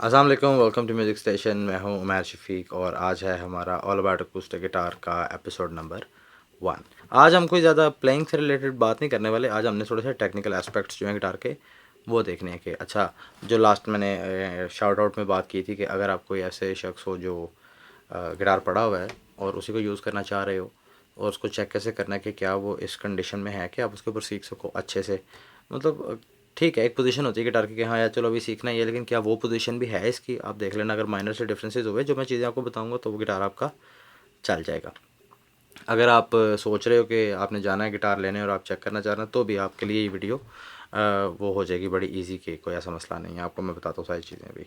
अस्सलाम वालेकुम, welcome to music station. मैं हूं उमैर शफीक और आज है हमारा ऑल अबाउट अकूस्टिक गिटार का एपिसोड नंबर 1। आज हम कोई ज़्यादा प्लेइंग से रिलेटेड बात नहीं करने वाले। आज हमने थोड़े से टेक्निकल एस्पेक्ट्स जो हैं गिटार के वो देखने हैं कि अच्छा, जो लास्ट मैंने शाउट आउट में बात की थी कि अगर आप कोई ऐसे शख्स हो जो गिटार पड़ा हुआ है और उसी को यूज़ करना चाह रहे हो और उसको चेक कैसे करना है कि क्या वो इस कंडीशन में है कि आप उसके ऊपर सीख सको अच्छे से। मतलब ठीक है, एक पोजीशन होती है गिटार की कि हाँ यार चलो अभी सीखना ही है, लेकिन क्या वो पोजीशन भी है इसकी, आप देख लेना। अगर माइनर से डिफरेंसेस हुए जो मैं चीज़ें आपको बताऊंगा तो वो गिटार आपका चल जाएगा। अगर आप सोच रहे हो कि आपने जाना है गिटार लेने और आप चेक करना चाह रहे हैं तो भी आपके लिए ये वीडियो वो हो जाएगी बड़ी इजी कि कोई ऐसा मसला नहीं है। आपको मैं बताता हूँ सारी चीज़ें भी।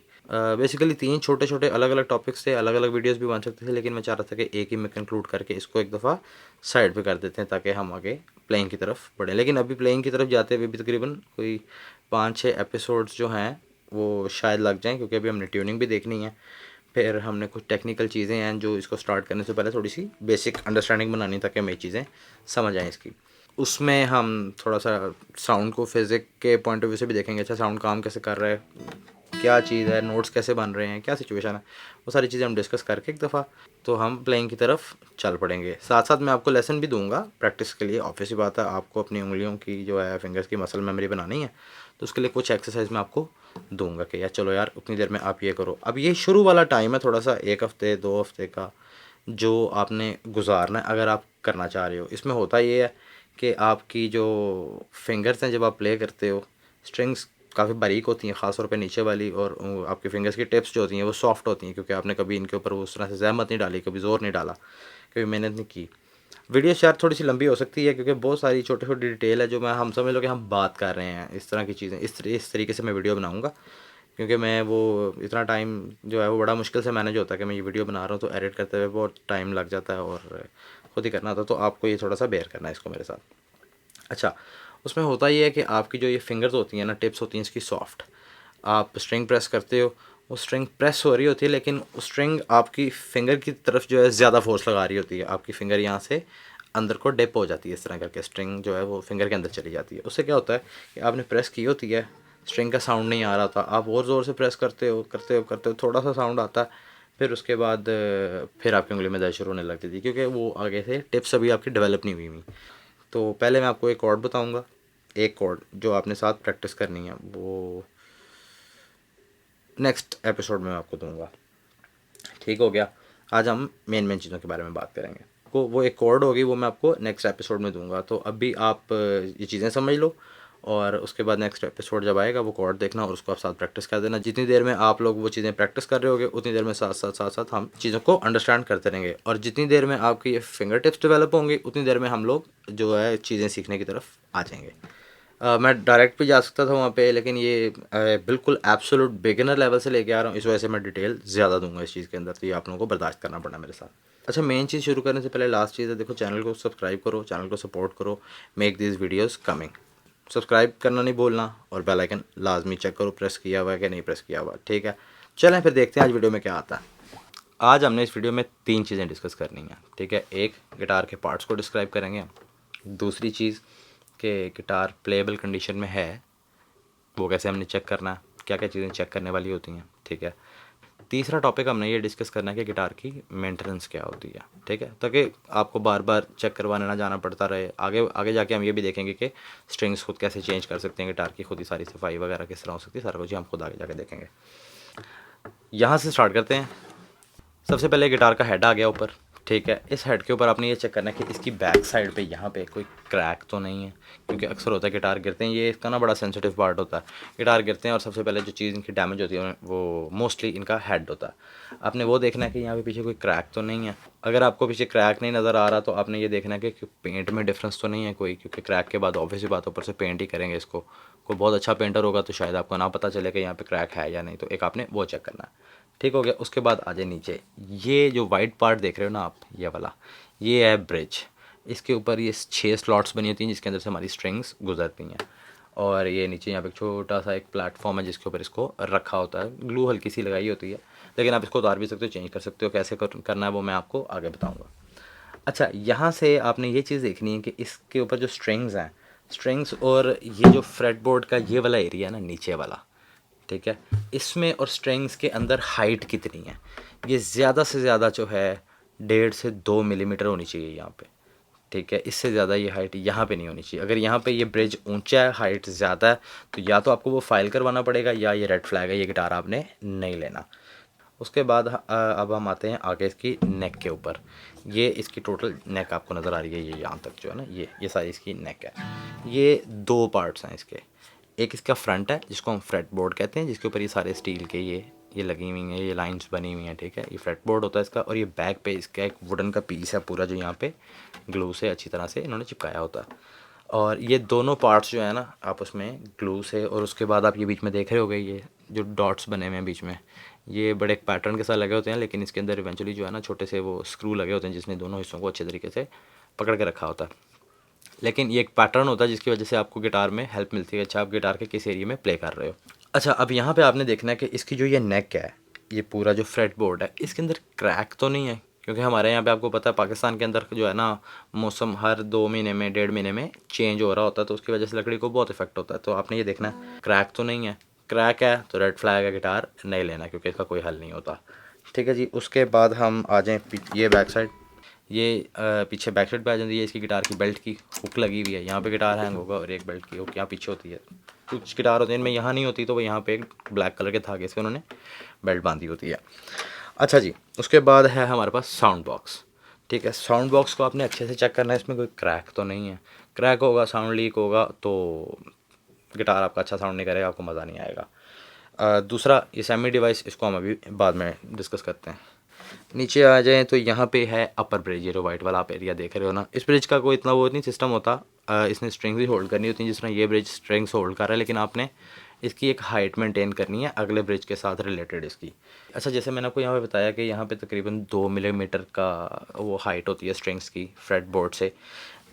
बेसिकली 3 छोटे छोटे अलग अलग टॉपिक्स थे, अलग अलग वीडियोस भी बन सकते थे, लेकिन मैं चाह रहा था कि एक ही में कंक्लूड करके इसको एक दफ़ा साइड पे कर देते हैं ताकि हम आगे प्लेइंग की तरफ बढ़ें। लेकिन अभी प्लेइंग की तरफ जाते हुए भी तकरीबन कोई 5-6 एपिसोड्स जो हैं वो शायद लग जाएँ, क्योंकि अभी हमने ट्यूनिंग भी देखनी है। फिर हमने कुछ टेक्निकल चीज़ें हैं जो इसको स्टार्ट करने से पहले थोड़ी सी बेसिक अंडरस्टैंडिंग बनानी ताकि हमें चीज़ें समझ आएँ इसकी। उसमें हम थोड़ा सा साउंड को फिज़िक के पॉइंट ऑफ व्यू से भी देखेंगे। अच्छा, साउंड काम कैसे कर रहा है, क्या चीज़ है, नोट्स कैसे बन रहे हैं, क्या सिचुएशन है, वो सारी चीज़ें हम डिस्कस करके एक दफ़ा तो हम प्लेइंग की तरफ चल पड़ेंगे। साथ साथ मैं आपको लेसन भी दूंगा प्रैक्टिस के लिए। ऑब्वियस ही बात है, आपको अपनी उंगलियों की जो है फिंगर्स की मसल मेमोरी बनानी है, तो उसके लिए कुछ एक्सरसाइज मैं आपको दूंगा कि यार चलो यार उतनी देर में आप ये करो। अब ये शुरू वाला टाइम है थोड़ा सा 1 हफ़्ते 2 हफ़्ते का जो आपने गुजारना है अगर आप करना चाह रहे हो। इसमें होता ये है कि आपकी जो फिंगर्स हैं जब आप प्ले करते हो, स्ट्रिंग्स काफ़ी बारीक होती हैं, ख़ास तौर पे नीचे वाली, और आपकी फिंगर्स की टिप्स जो होती हैं वो सॉफ्ट होती हैं, क्योंकि आपने कभी इनके ऊपर उस तरह से ज़हमत नहीं डाली, कभी ज़ोर नहीं डाला, कभी मेहनत नहीं की। वीडियो शायद थोड़ी सी लंबी हो सकती है क्योंकि बहुत सारी छोटी छोटी डिटेल है जो मैं हम समझ लो कि हम बात कर रहे हैं। इस तरह की चीज़ें इस तरीके से मैं वीडियो बनाऊँगा, क्योंकि मैं वो इतना टाइम जो है वो बड़ा मुश्किल से मैनेज होता है कि मैं ये वीडियो बना रहा हूँ तो एडिट करते हुए बहुत टाइम लग जाता है और ख़ुद ही करना होता है, तो आपको ये थोड़ा सा बेयर करना है इसको मेरे साथ। अच्छा, उसमें होता ये है कि आपकी जो ये फिंगर्स होती हैं ना, टिप्स होती हैं इसकी सॉफ्ट। आप स्ट्रिंग प्रेस करते हो, वो स्ट्रिंग प्रेस हो रही होती है, लेकिन स्ट्रिंग आपकी फिंगर की तरफ जो है ज़्यादा फोर्स लगा रही होती है। आपकी फिंगर यहाँ से अंदर को डिप हो जाती है, इस तरह करके स्ट्रिंग जो है वो फिंगर के अंदर चली जाती है। उससे क्या होता है कि आपने प्रेस की होती है, स्ट्रिंग का साउंड नहीं आ रहा था, आप और ज़ोर से प्रेस करते हो थोड़ा सा साउंड आता है। फिर उसके बाद फिर आपकी उंगली में दर्द शुरू होने लगती थी, क्योंकि वो आगे से टिप्स अभी आपकी डेवलप नहीं हुई हुई। तो पहले मैं आपको एक कॉर्ड बताऊंगा, एक कॉर्ड जो आपने साथ प्रैक्टिस करनी है वो नेक्स्ट एपिसोड में मैं आपको दूंगा। ठीक हो गया? आज हम मेन मेन चीज़ों के बारे में बात करेंगे। को वो एक कॉर्ड होगी वो मैं आपको नेक्स्ट एपिसोड में दूंगा। तो अभी आप ये चीज़ें समझ लो और उसके बाद नेक्स्ट एपिसोड जब आएगा वो कॉर्ड देखना और उसको आप साथ प्रैक्टिस कर देना। जितनी देर में आप लोग वो चीज़ें प्रैक्टिस कर रहे होगे उतनी देर में साथ साथ हम चीज़ों को अंडरस्टैंड करते रहेंगे, और जितनी देर में आपकी ये फिंगर टिप्स डेवलप होंगी उतनी देर में हम लोग जो है चीज़ें सीखने की तरफ आ जाएंगे। मैं डायरेक्ट भी जा सकता था वहाँ पे, लेकिन ये बिल्कुल एब्सोल्यूट बिगिनर लेवल से लेके आ रहा हूँ, इस वजह से मैं डिटेल ज़्यादा दूंगा इस चीज़ के अंदर, तो ये आप लोगों को बर्दाश्त करना पड़ा मेरे साथ। अच्छा, मेन चीज़ शुरू करने से पहले लास्ट चीज़ है, देखो चैनल को सब्सक्राइब करो, चैनल को सपोर्ट करो, make this videos coming. Subscribe करना नहीं भूलना और बेल आइकन लाजमी चेक करो प्रेस किया हुआ है कि नहीं प्रेस किया हुआ। ठीक है, चलें फिर देखते हैं आज वीडियो में क्या आता है। आज हमने इस वीडियो में 3 चीज़ें डिस्कस करनी हैं। ठीक है, एक गिटार के पार्ट्स को डिस्क्राइब करेंगे हम, दूसरी चीज़ कि गिटार प्लेएबल कंडीशन में है वो कैसे हमने चेक करना है, क्या क्या चीज़ें चेक करने वाली होती हैं। ठीक है, तीसरा टॉपिक हमने ये डिस्कस करना है कि गिटार की मेंटेनेंस क्या होती है। ठीक है, ताकि आपको बार बार चेक करवाने ना जाना पड़ता रहे। आगे आगे जाके हम ये भी देखेंगे कि स्ट्रिंग्स खुद कैसे चेंज कर सकते हैं, गिटार की खुद ही सारी सफाई वगैरह किस तरह हो सकती है, सारा कुछ हम खुद आगे जाके देखेंगे। यहाँ से स्टार्ट करते हैं। सबसे पहले गिटार का हेड आ गया ऊपर। ठीक है, इस हेड के ऊपर आपने ये चेक करना है कि इसकी बैक साइड पे यहाँ पे कोई क्रैक तो नहीं है, क्योंकि अक्सर होता है गिटार गिरते हैं, ये इसका ना बड़ा सेंसिटिव पार्ट होता है। गिटार गिरते हैं और सबसे पहले जो चीज़ इनकी डैमेज होती है वो मोस्टली इनका हेड होता है। आपने वो देखना है कि यहाँ पे पीछे कोई क्रैक तो नहीं है। अगर आपको पीछे क्रैक नहीं नज़र आ रहा तो आपने ये देखना है कि पेंट में डिफरेंस तो नहीं है कोई, क्योंकि क्रैक के बाद ऑब्वियस ही बात ऊपर से पेंट ही करेंगे इसको। कोई बहुत अच्छा पेंटर होगा तो शायद आपको ना पता चले कि यहाँ पे क्रैक है या नहीं, तो एक आपने वो चेक करना है। ठीक हो गया, उसके बाद आ जाए नीचे। ये जो वाइट पार्ट देख रहे हो ना आप, ये वाला, ये है ब्रिज। इसके ऊपर ये 6 स्लॉट्स बनी होती हैं जिसके अंदर से हमारी स्ट्रिंग्स गुजरती हैं, और ये नीचे यहाँ पे छोटा सा एक प्लेटफॉर्म है जिसके ऊपर इसको रखा होता है। ग्लू हल्की सी लगाई होती है, लेकिन आप इसको उतार भी सकते हो, चेंज कर सकते हो। कैसे करना है वो मैं आपको आगे बताऊँगा। अच्छा, यहाँ से आपने ये चीज़ देखनी है कि इसके ऊपर जो स्ट्रिंग्स हैं, स्ट्रिंग्स और ये जो फ्रेट बोर्ड का ये वाला एरिया है ना नीचे वाला, ठीक है। इसमें और स्ट्रिंग्स के अंदर हाइट कितनी है, ये ज़्यादा से ज़्यादा जो है 1.5 से 2 मिलीमीटर होनी चाहिए यहाँ पे, ठीक है। इससे ज़्यादा ये हाइट यहाँ पे नहीं होनी चाहिए। अगर यहाँ पे ये ब्रिज ऊंचा है, हाइट ज़्यादा है, तो या तो आपको वो फाइल करवाना पड़ेगा या ये रेड फ्लैग है, ये गिटार आपने नहीं लेना। उसके बाद अब हम आते हैं आगे इसकी नेक के ऊपर। ये इसकी टोटल नेक आपको नज़र आ रही है, ये यहाँ तक जो है ना, ये सारी इसकी नेक है। ये 2 पार्ट्स हैं इसके। एक इसका फ्रंट है जिसको हम फ्रेट बोर्ड कहते हैं, जिसके ऊपर ये सारे स्टील के ये लगी हुई हैं, ये लाइंस बनी हुई हैं, ठीक है। ये फ्रेट बोर्ड होता है इसका। और ये बैक पे इसका एक वुडन का पीस है पूरा, जो यहाँ पे ग्लू से अच्छी तरह से इन्होंने चिपकाया होता है। और ये दोनों पार्ट्स जो है ना आपस में ग्लू से, और उसके बाद आप ये बीच में देख रहे होगे ये जो डॉट्स बने हुए हैं बीच में, ये बड़े एक पैटर्न के साथ लगे होते हैं, लेकिन इसके अंदर इवेंचुअली जो है ना छोटे से वो स्क्रू लगे होते हैं जिसने दोनों हिस्सों को अच्छे तरीके से पकड़ के रखा होता है। लेकिन ये एक पैटर्न होता है जिसकी वजह से आपको गिटार में हेल्प मिलती है, अच्छा आप गिटार के किस एरिया में प्ले कर रहे हो। अच्छा, अब यहाँ पे आपने देखना है कि इसकी जो ये नेक है, ये पूरा जो फ्रेट बोर्ड है, इसके अंदर क्रैक तो नहीं है, क्योंकि हमारे यहाँ पे आपको पता है पाकिस्तान के अंदर जो है ना मौसम हर 2 महीने में 1.5 महीने में चेंज हो रहा होता है, तो उसकी वजह से लकड़ी को बहुत इफेक्ट होता है। तो आपने ये देखना है क्रैक तो नहीं है, क्रैक है तो रेड फ्लैग है, गिटार नहीं लेना क्योंकि इसका कोई हल नहीं होता, ठीक है जी। उसके बाद हम आ जाएँ ये बैक साइड, ये पीछे बैक साइड पे आ जाती है इसकी गिटार की बेल्ट की हुक लगी हुई है, यहाँ पे गिटार हैंग होगा और एक बेल्ट की हुक यहाँ पीछे होती है। कुछ गिटार होते हैं इनमें यहाँ नहीं होती, तो वो यहाँ पे एक ब्लैक कलर के धागे से उन्होंने बेल्ट बांधी होती है। अच्छा जी, उसके बाद है हमारे पास साउंड बॉक्स, ठीक है। साउंड बॉक्स को आपने अच्छे से चेक करना है, इसमें कोई क्रैक तो नहीं है। क्रैक होगा, साउंड लीक होगा तो गिटार आपका अच्छा साउंड नहीं करेगा, आपको मज़ा नहीं आएगा। दूसरा ये सेमी डिवाइस, इसको हम अभी बाद में डिस्कस करते हैं। नीचे आ जाएँ तो यहाँ पे है अपर ब्रिज, ये जो वाइट वाला आप एरिया देख रहे हो ना, इस ब्रिज का कोई इतना वो नहीं सिस्टम होता, इसने स्ट्रिंग्स भी होल्ड करनी होती हैं जिस तरह ये ब्रिज स्ट्रिंग्स होल्ड कर रहा है, लेकिन आपने इसकी एक हाइट मेंटेन करनी है अगले ब्रिज के साथ रिलेटेड इसकी। अच्छा, जैसे मैंने आपको यहाँ पे बताया कि यहाँ पे तकरीबन 2 मिलीमीटर का वो हाइट होती है स्ट्रिंग्स की फ्रेट बोर्ड से,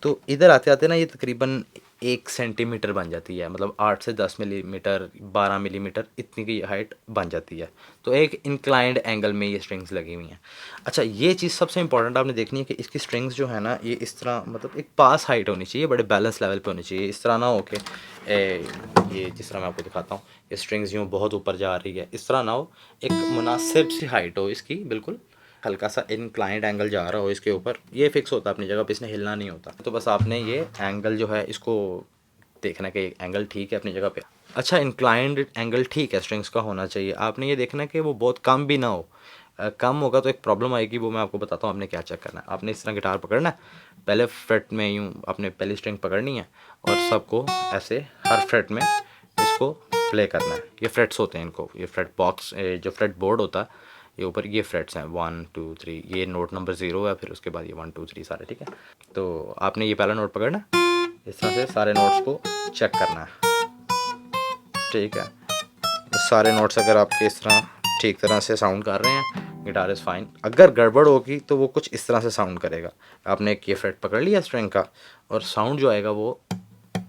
तो इधर आते आते ना ये तकरीबन 1 सेंटीमीटर बन जाती है, मतलब 8 से 10 मिलीमीटर 12 मिलीमीटर इतनी की हाइट बन जाती है। तो एक इंक्लाइंड एंगल में ये स्ट्रिंग्स लगी हुई हैं। अच्छा, ये चीज़ सबसे इंपॉर्टेंट आपने देखनी है कि इसकी स्ट्रिंग्स जो है ना, ये इस तरह मतलब एक पास हाइट होनी चाहिए, बड़े बैलेंस लेवल पे होनी चाहिए। इस तरह ना हो कि ये जिस तरह मैं आपको दिखाता हूँ, ये स्ट्रिंग्स यूँ बहुत ऊपर जा रही है, इस तरह ना हो, एक मुनासिब सी हाइट हो इसकी, बिल्कुल हल्का सा इंक्लाइंड एंगल जा रहा हो इसके ऊपर, ये फिक्स होता है अपनी जगह पे, इसने हिलना नहीं होता। तो बस आपने ये एंगल जो है इसको देखना कि एंगल ठीक है अपनी जगह पे। अच्छा, इंक्लाइंड एंगल ठीक है स्ट्रिंग्स का होना चाहिए। आपने ये देखना है कि वो बहुत कम भी ना हो, कम होगा तो एक प्रॉब्लम आएगी, वो मैं आपको बताता हूँ आपने क्या चेक करना है। आपने इस तरह गिटार पकड़ना है, पहले फ्रेट में यूँ आपने पहली स्ट्रिंग पकड़नी है और सबको ऐसे हर फ्रेट में इसको प्ले करना है। ये फ्रेट्स होते हैं इनको, ये फ्रेट बॉक्स जो फ्रेट बोर्ड होता है, ये ऊपर ये फ्रेट्स हैं 1 2 3, ये नोट नंबर 0 है, फिर उसके बाद ये 1 2 3 सारे, ठीक है। तो आपने ये पहला नोट पकड़ना है, इस तरह से सारे नोट्स को चेक करना है, ठीक है। सारे नोट्स अगर आपके इस तरह ठीक तरह से साउंड कर रहे हैं, गिटार इज़ फाइन। अगर गड़बड़ होगी तो वो कुछ इस तरह से साउंड करेगा। आपने एक ये फ्रेट पकड़ लिया स्ट्रिंग का, और साउंड जो आएगा वो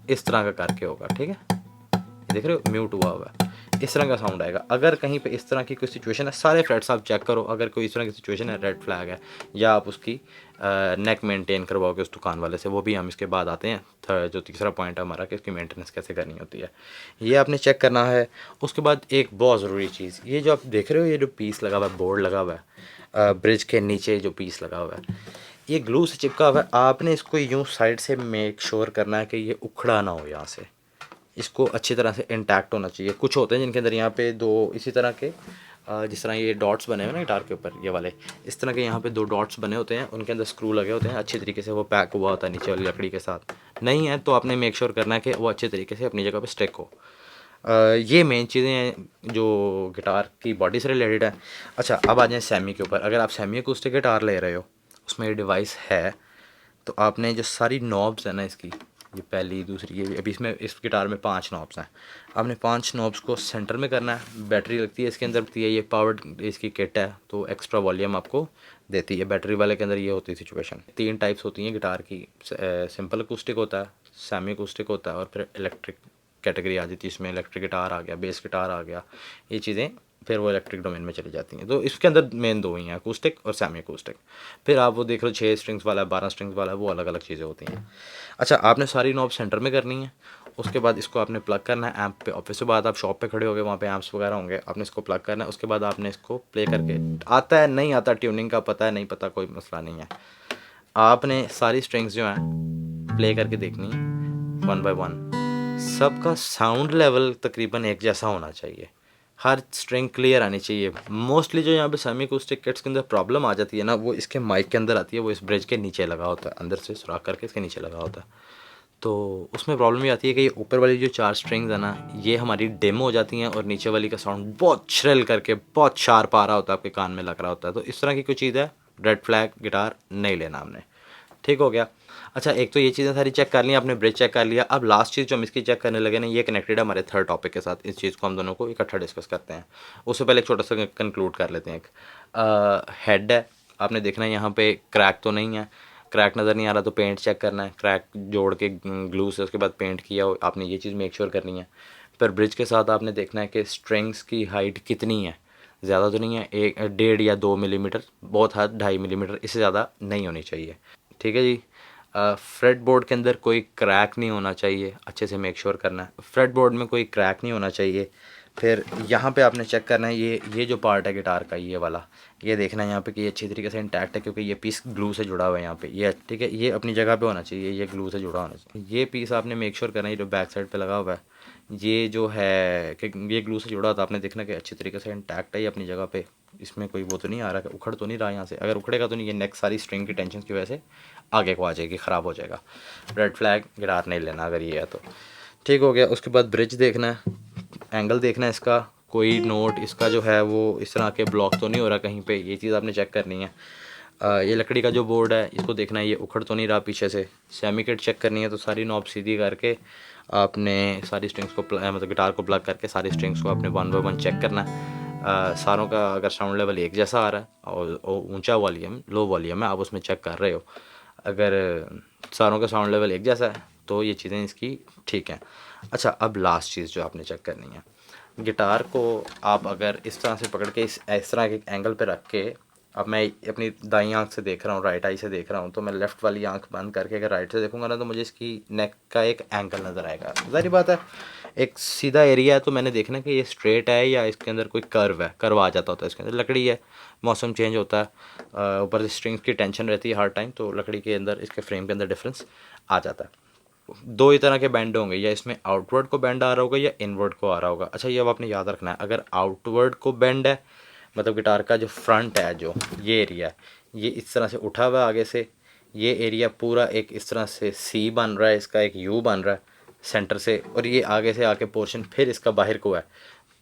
इस तरह का करके होगा, ठीक है। ये देख रहे हो म्यूट हुआ हुआ है, इस तरह का साउंड आएगा। अगर कहीं पे इस तरह की कोई सिचुएशन है, सारे फ्रेट्स आप चेक करो, अगर कोई इस तरह की सिचुएशन है रेड फ्लैग है, या आप उसकी नेक मेंटेन करवाओगे उस दुकान वाले से, वो भी हम इसके बाद आते हैं। जो तीसरा पॉइंट है हमारा कि इसकी मेंटेनेंस कैसे करनी होती है, ये आपने चेक करना है। उसके बाद एक बहुत ज़रूरी चीज़, ये जो आप देख रहे हो, ये जो पीस लगा हुआ है, बोर्ड लगा हुआ है, ब्रिज के नीचे जो पीस लगा हुआ है, ये ग्लू से चिपका हुआ है। आपने इसको यूँ साइड से मेक श्योर करना है कि ये उखड़ा ना हो, यहाँ से इसको अच्छी तरह से इंटैक्ट होना चाहिए। कुछ होते हैं जिनके अंदर यहाँ पे 2 इसी तरह के जिस तरह ये डॉट्स बने हुए ना गिटार के ऊपर, ये वाले इस तरह के यहाँ पे 2 डॉट्स बने होते हैं, उनके अंदर स्क्रू लगे होते हैं, अच्छी तरीके से वो पैक हुआ होता है नीचे वाली लकड़ी के साथ। नहीं है तो आपने मेक श्योर करना है कि वो अच्छे तरीके से अपनी जगह पे स्टिक हो। ये मेन चीज़ें हैं जो गिटार की बॉडी से रिलेटेड है। अच्छा, अब आ जाएँ सेमी के ऊपर। अगर आप सेमी अकूस्टिक गिटार ले रहे हो, उसमें ये डिवाइस है, तो आपने जो सारी नॉब्स है ना इसकी, ये पहली दूसरी, ये अभी इसमें इस गिटार में 5 नॉब्स हैं, आपने 5 नॉब्स को सेंटर में करना है। बैटरी लगती है इसके अंदर, लगती है, ये पावर्ड इसकी किट है, तो एक्स्ट्रा वॉल्यूम आपको देती है। बैटरी वाले के अंदर ये होती है सिचुएशन। 3 टाइप्स होती हैं गिटार की, सिंपल अकूस्टिक होता है, सेमी अकूस्टिक होता है, और फिर इलेक्ट्रिक कैटेगरी आ जाती है, इसमें इलेक्ट्रिक गिटार आ गया, बेस गिटार आ गया, ये चीज़ें फिर वो इलेक्ट्रिक डोमेन में चली जाती हैं। तो इसके अंदर मेन 2 ही हैं, अकूस्टिक और सेमी अकूस्टिक। फिर आप वो देख लो 6 स्ट्रिंग्स वाला है, 12 स्ट्रिंग्स वाला है, वो अलग अलग चीज़ें होती हैं। अच्छा, आपने सारी नॉब सेंटर में करनी है, उसके बाद इसको आपने प्लग करना है एम्प पे। ऑब्वियस बात, आप शॉप पे खड़े होगे, वहाँ पे एम्प्स वगैरह होंगे, आपने इसको प्लग करना है। उसके बाद आपने इसको प्ले करके, आता है नहीं आता ट्यूनिंग का पता है नहीं पता, कोई मसला नहीं है, आपने सारी स्ट्रिंग्स जो हैं प्ले करके देखनी है वन बाय वन। सबका साउंड लेवल तकरीबन एक जैसा होना चाहिए, हर स्ट्रिंग क्लियर आनी चाहिए। मोस्टली जो यहाँ पे सेमी अकॉस्टिक किट्स के अंदर प्रॉब्लम आ जाती है ना, वो इसके माइक के अंदर आती है, वो इस ब्रिज के नीचे लगा होता है, अंदर से सुराख करके इसके नीचे लगा होता है। तो उसमें प्रॉब्लम ये आती है कि ये ऊपर वाली जो 4 स्ट्रिंग्स है ना, ये हमारी डिम हो जाती हैं और नीचे वाली का साउंड बहुत श्रिल करके बहुत शार्प आ रहा होता है, आपके कान में लग रहा होता है। तो इस तरह की कोई चीज़ है, रेड फ्लैग गिटार नहीं लेना हमने। ठीक हो गया। अच्छा, एक तो ये चीज़ें सारी चेक कर ली, आपने ब्रिज चेक कर लिया। अब लास्ट चीज़ जो हम इसकी चेक करने लगे ना, ये कनेक्टेड है हमारे थर्ड टॉपिक के साथ। इस चीज़ को हम दोनों को इकट्ठा डिस्कस करते हैं। उससे पहले एक छोटा सा कंक्लूड कर लेते हैं। एक हेड है, आपने देखना है यहाँ पे क्रैक तो नहीं है, क्रैक नज़र नहीं आ रहा तो पेंट चेक करना है, क्रैक जोड़ के ग्लू से उसके बाद पेंट किया हो, आपने ये चीज़ मेक श्योर करनी है। फिर ब्रिज के साथ आपने देखना है कि स्ट्रिंग्स की हाइट कितनी है, ज़्यादा तो नहीं है, 1.5 या 2 मिलीमीटर, बहुत हद 2.5 मिलीमीटर, इससे ज़्यादा नहीं होनी चाहिए। ठीक है जी। फ्रेट बोर्ड के अंदर कोई क्रैक नहीं होना चाहिए, अच्छे से मेक श्योर करना है फ्रेट बोर्ड में कोई क्रैक नहीं होना चाहिए। फिर यहाँ पे आपने चेक करना है, ये जो पार्ट है गिटार का, ये वाला, ये देखना है यहाँ पे कि ये अच्छी तरीके से इंटैक्ट है, क्योंकि ये पीस ग्लू से जुड़ा हुआ है यहाँ पे, ये ठीक है, ये अपनी जगह पे होना चाहिए, ये ग्लू से जुड़ा होना चाहिए। ये पीस आपने मेक श्योर करना है, ये जो बैक साइड पे लगा हुआ है, ये जो है कि ये ग्लू से जुड़ा होता है, आपने देखना कि अच्छी तरीके से इंटैक्ट है ये अपनी जगह पे, इसमें कोई वो तो नहीं आ रहा, उखड़ तो नहीं रहा यहाँ से। अगर उखड़ेगा तो नहीं, ये नेक सारी स्ट्रिंग की टेंशन की वजह से आगे को आ जाएगी, ख़राब हो जाएगा। रेड फ्लैग गिटार नहीं लेना अगर ये है तो। ठीक हो गया। उसके बाद ब्रिज देखना है, एंगल देखना है इसका, कोई नोट इसका जो है वो इस तरह के ब्लॉक तो नहीं हो रहा कहीं पे, ये चीज़ आपने चेक करनी है। ये लकड़ी का जो बोर्ड है इसको देखना है, ये उखड़ तो नहीं रहा पीछे से। सेमी किट चेक करनी है, तो सारी नॉब सीधी करके आपने सारी स्ट्रिंग्स को मतलब गिटार को प्लग करके सारी स्ट्रिंग्स को आपने वन बाय वन चेक करना है। सारों का अगर साउंड लेवल एक जैसा आ रहा है और ऊंचा वॉल्यूम लो वॉल्यूम है, आप उसमें चेक कर रहे हो, अगर सारों का साउंड लेवल एक जैसा है तो ये चीज़ें इसकी ठीक हैं। अच्छा, अब लास्ट चीज़ जो आपने चेक करनी है, गिटार को आप अगर इस तरह से पकड़ के इस तरह के एंगल पे रख के, अब मैं अपनी दाईं आंख से देख रहा हूँ, राइट आई से देख रहा हूँ, तो मैं लेफ़्ट वाली आंख बंद करके अगर राइट से देखूंगा ना, तो मुझे इसकी नेक का एक एंगल नज़र आएगा। ज़ाहिर बात है, एक सीधा एरिया है तो मैंने देखना कि ये स्ट्रेट है या इसके अंदर कोई कर्व है, कर्व आ जाता होता है इसके अंदर। लकड़ी है, मौसम चेंज होता है, ऊपर से स्ट्रिंग्स की टेंशन रहती है हर टाइम, तो लकड़ी के अंदर इसके फ्रेम के अंदर डिफरेंस आ जाता है। दो ही तरह के बैंड होंगे, या इसमें आउटवर्ड को बैंड आ रहा होगा या इनवर्ड को आ रहा होगा। अच्छा, ये अब आपने याद रखना है, अगर आउटवर्ड को बैंड है, मतलब गिटार का जो फ्रंट है, जो ये एरिया है, ये इस तरह से उठा हुआ है आगे से, ये एरिया पूरा एक इस तरह से सी बन रहा है, इसका एक यू बन रहा है सेंटर से, और ये आगे से आके पोर्शन फिर इसका बाहर को है।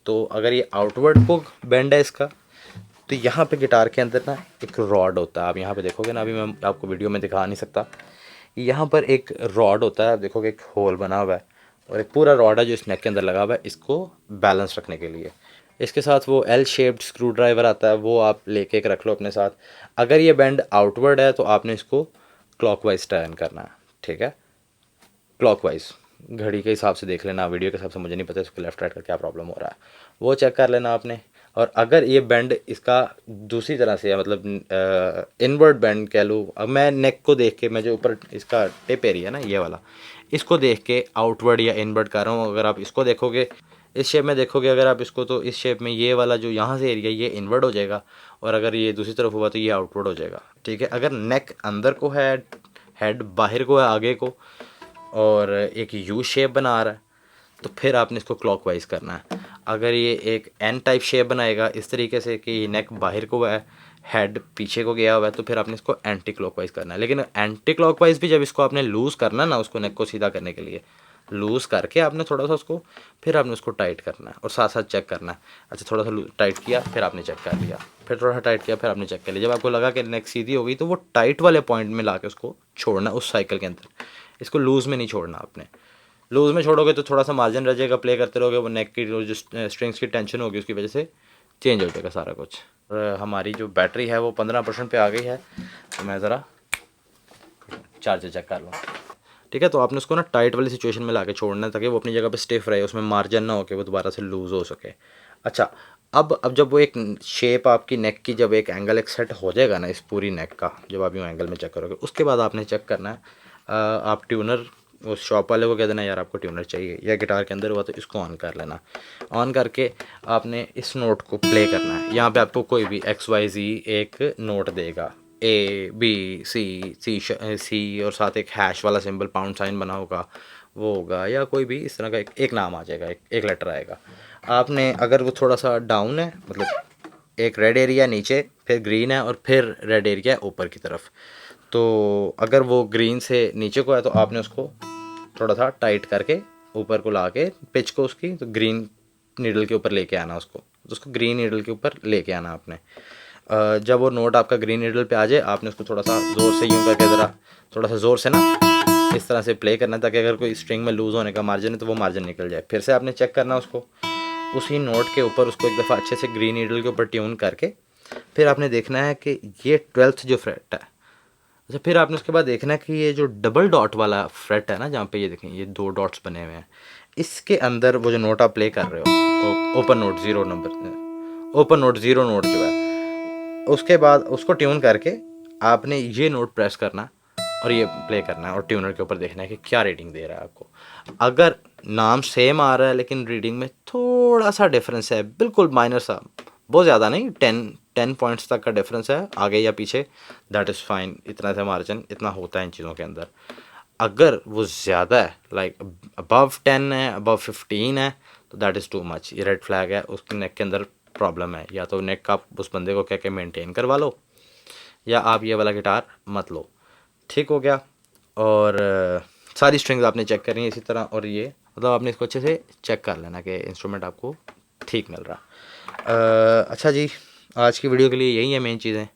तो अगर ये आउटवर्ड को बैंड है इसका, तो यहाँ पे गिटार के अंदर ना एक रॉड होता है, आप यहाँ पे देखोगे ना, अभी मैं आपको वीडियो में दिखा नहीं सकता, यहाँ पर एक रॉड होता है, आप देखोगे एक होल बना हुआ है और एक पूरा रॉड है जो इस नेक के अंदर लगा हुआ है, इसको बैलेंस रखने के लिए। इसके साथ वो एल शेप्ड स्क्रू ड्राइवर आता है, वो आप लेके एक रख लो अपने साथ। अगर ये बैंड आउटवर्ड है तो आपने इसको क्लॉकवाइज टर्न करना है, ठीक है, क्लॉकवाइज। घड़ी के हिसाब से देख लेना, वीडियो के हिसाब से मुझे नहीं पता इसको लेफ्ट राइट का क्या प्रॉब्लम हो रहा है, वो चेक कर लेना आपने। और अगर ये बैंड इसका दूसरी तरह से है, मतलब इनवर्ड बैंड कह लूँ, अब मैं नेक को देख के, मैं जो ऊपर इसका टिप एरिया ना ये वाला, इसको देख के आउटवर्ड या इनवर्ड कर रहा हूँ। अगर आप इसको देखोगे, इस शेप में देखोगे अगर आप इसको, तो इस शेप में ये वाला जो यहाँ से एरिया ये इनवर्ड हो जाएगा, और अगर ये दूसरी तरफ हुआ तो ये आउटवर्ड हो जाएगा। ठीक है, अगर नेक अंदर को है, हेड बाहर को है आगे को, और एक यू शेप बना रहा है, तो फिर आपने इसको क्लॉकवाइज करना है। अगर ये एक एन टाइप शेप बनाएगा इस तरीके से कि नेक बाहर को है, हेड पीछे को गया हुआ है, तो फिर आपने इसको एंटी क्लॉकवाइज करना है। लेकिन एंटी क्लॉकवाइज भी जब इसको आपने लूज़ करना ना, उसको नेक को सीधा करने के लिए लूज़ करके आपने थोड़ा सा उसको, फिर आपने उसको टाइट करना है और साथ साथ चेक करना है। अच्छा, थोड़ा सा टाइट किया, फिर आपने चेक कर लिया, फिर थोड़ा सा टाइट किया, फिर आपने चेक कर लिया। जब आपको लगा कि नेक सीधी हो गई, तो वो टाइट वाले पॉइंट में ला के उसको छोड़ना उस साइकिल के अंदर, इसको लूज़ में नहीं छोड़ना आपने। लूज़ में छोड़ोगे तो थोड़ा सा मार्जिन रह जाएगा, प्ले करते रहोगे, वो नेक की जो स्ट्रिंग्स की टेंशन होगी उसकी वजह से चेंज हो जाएगा सारा कुछ। और हमारी जो बैटरी है वो 15% पे आ गई है, तो मैं ज़रा चार्जर चेक कर लूँ। ठीक है, तो आपने उसको ना टाइट वाली सिचुएशन में लाके छोड़ना है, ताकि वो अपनी जगह पे स्टिफ रहे, उसमें मार्जिन ना हो कि वो दोबारा से लूज़ हो सके। अच्छा, अब जब वो एक शेप आपकी नेक की, जब एक एंगल एक सेट हो जाएगा ना इस पूरी नेक का, जब आप यूँ एंगल में चेक करोगे, उसके बाद आपने चेक करना है, आप ट्यूनर उस शॉप वाले को कह देना यार आपको ट्यूनर चाहिए, या गिटार के अंदर हुआ तो इसको ऑन कर लेना। ऑन करके आपने इस नोट को प्ले करना है। यहाँ पे आपको कोई भी XYZ एक नोट देगा, A B C और साथ एक हैश वाला सिंबल पाउंड साइन बना होगा वो होगा, या कोई भी इस तरह का एक नाम आ जाएगा, एक लेटर आएगा। आपने अगर वो थोड़ा सा डाउन है, मतलब एक रेड एरिया नीचे, फिर ग्रीन है और फिर रेड एरिया ऊपर की तरफ, तो अगर वो ग्रीन से नीचे को है तो आपने उसको थोड़ा सा टाइट करके ऊपर को ला के पिच को उसकी तो ग्रीन नीडल के ऊपर लेके आना उसको, तो उसको ग्रीन नीडल के ऊपर लेके आना आपने। जब वो नोट आपका ग्रीन नीडल पे आ जाए आपने उसको थोड़ा सा ज़ोर से यूँ करके ज़रा थोड़ा सा ज़ोर से ना इस तरह से प्ले करना है, ताकि अगर कोई स्ट्रिंग में लूज़ होने का मार्जिन है तो वो मार्जिन निकल जाए। फिर से आपने चेक करना उसको, उसी नोट के ऊपर उसको एक दफ़ा अच्छे से ग्रीन नीडल के ऊपर ट्यून करके फिर आपने देखना है कि ये 12th जो फ्रेट है। अच्छा, फिर आपने उसके बाद देखना है कि ये जो डबल डॉट वाला फ्रेट है ना, जहाँ पे ये देखें ये 2 डॉट्स बने हुए हैं, इसके अंदर वो जो नोट आप प्ले कर रहे हो, open note 0 number, open note 0 note जो है, उसके बाद उसको ट्यून करके आपने ये नोट प्रेस करना और ये प्ले करना है और ट्यूनर के ऊपर देखना है कि क्या रीडिंग दे रहा है आपको। अगर नाम सेम आ रहा है लेकिन रीडिंग में थोड़ा सा डिफरेंस है, बिल्कुल माइनर सा, बहुत ज़्यादा नहीं, 10 पॉइंट्स तक का डिफरेंस है आगे या पीछे, दैट इज़ फाइन। इतना सा मार्जिन इतना होता है इन चीज़ों के अंदर। अगर वो ज़्यादा है, लाइक अबव 10 है, अबव 15 है, तो दैट इज़ टू मच, ये रेड फ्लैग है, उसके नेक के अंदर प्रॉब्लम है। या तो नेक आप उस बंदे को कह के मेंटेन करवा लो, या आप ये वाला गिटार मत लो। ठीक हो गया। और सारी स्ट्रिंग्स आपने चेक करनी है इसी तरह, और ये मतलब आपने इसको अच्छे से चेक कर लेना कि इंस्ट्रूमेंट आपको ठीक मिल रहा। अच्छा जी, आज की वीडियो के लिए यही है मेन चीज़ें।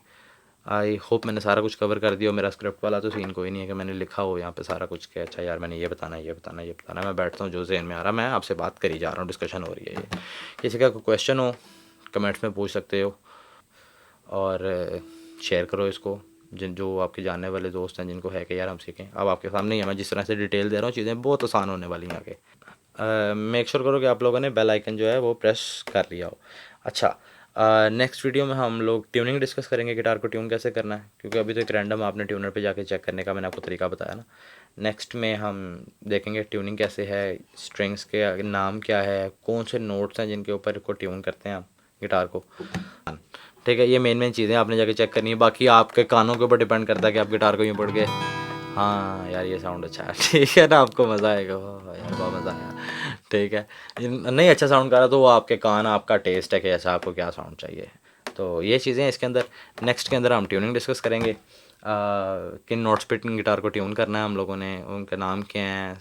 आई होप मैंने सारा कुछ कवर कर दिया। मेरा स्क्रिप्ट वाला तो सीन कोई नहीं है कि मैंने लिखा हो यहाँ पे सारा कुछ कि अच्छा यार मैंने ये बताना है, ये बताना है, ये बताना है। मैं बैठता हूँ जो ज़हन में आ रहा, मैं आपसे बात करी जा रहा हूँ, डिस्कशन हो रही है। ये किसी का कोई क्वेश्चन हो कमेंट्स में पूछ सकते हो, और शेयर करो इसको जिन जो आपके जानने वाले दोस्त हैं जिनको है कि यार हम सीखें। अब आपके सामने ही है, मैं जिस तरह से डिटेल दे रहा हूँ चीज़ें बहुत आसान होने वाली हैं आगे। मेक श्योर करो कि आप लोगों ने बेल आइकन जो है वो प्रेस कर लिया हो। अच्छा, नेक्स्ट वीडियो में हम लोग ट्यूनिंग डिस्कस करेंगे, गिटार को ट्यून कैसे करना है, क्योंकि अभी तो एक रैंडम आपने ट्यूनर पे जाके चेक करने का मैंने आपको तरीका बताया ना। नेक्स्ट में हम देखेंगे ट्यूनिंग कैसे है, स्ट्रिंग्स के नाम क्या है, कौन से नोट्स हैं जिनके ऊपर को ट्यून करते हैं हम गिटार को। ठीक है, ये मेन चीज़ें आपने जाके चेक करनी है। बाकी आपके कानों के ऊपर डिपेंड करता है कि आप गिटार को यूँ पढ़ के हाँ यार ये साउंड अच्छा है, ठीक है ना, आपको मज़ा आएगा। वाह यार बहुत मज़ा आया। ठीक है, नहीं अच्छा साउंड कर रहा तो वो आपके कान, आपका टेस्ट है कि ऐसा आपको क्या साउंड चाहिए। तो ये चीज़ें इसके अंदर नेक्स्ट के अंदर हम ट्यूनिंग डिस्कस करेंगे। किन नोट्स पे गिटार को ट्यून करना है हम लोगों ने, उनके नाम क्या हैं,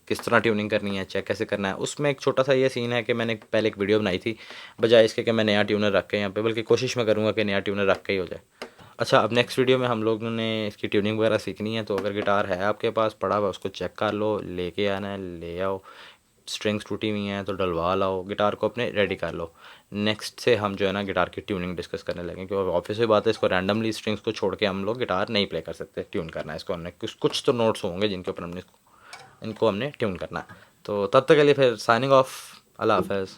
किस तरह ट्यूनिंग करनी है, चेक कैसे करना है। उसमें एक छोटा सा ये सीन है कि मैंने पहले एक वीडियो बनाई थी, बजाय इसके कि मैं नया ट्यूनर रख के यहाँ पे, बल्कि कोशिश मैं करूँगा कि नया ट्यूनर रख के ही हो जाए। अच्छा, अब नेक्स्ट वीडियो में हम लोगों ने इसकी ट्यूनिंग वगैरह सीखनी है, तो अगर गिटार है आपके पास पड़ा हुआ उसको चेक कर लो, लेके आना है ले आओ, स्ट्रिंग्स टूटी हुई हैं तो डलवा लाओ, गिटार को अपने रेडी कर लो। नेक्स्ट से हम जो है ना गिटार की ट्यूनिंग डिस्कस करने लगेंगे, क्योंकि ऑब्वियस ही बात है इसको रैंडमली स्ट्रिंग्स को छोड़ के हम लोग गिटार नहीं प्ले कर सकते। ट्यून करना है इसको हमने, कुछ तो नोट्स होंगे जिनके ऊपर हमने इनको हमने ट्यून करना है। तो तब तक के लिए फिर साइनिंग ऑफ, अल्लाह हाफ़िज़।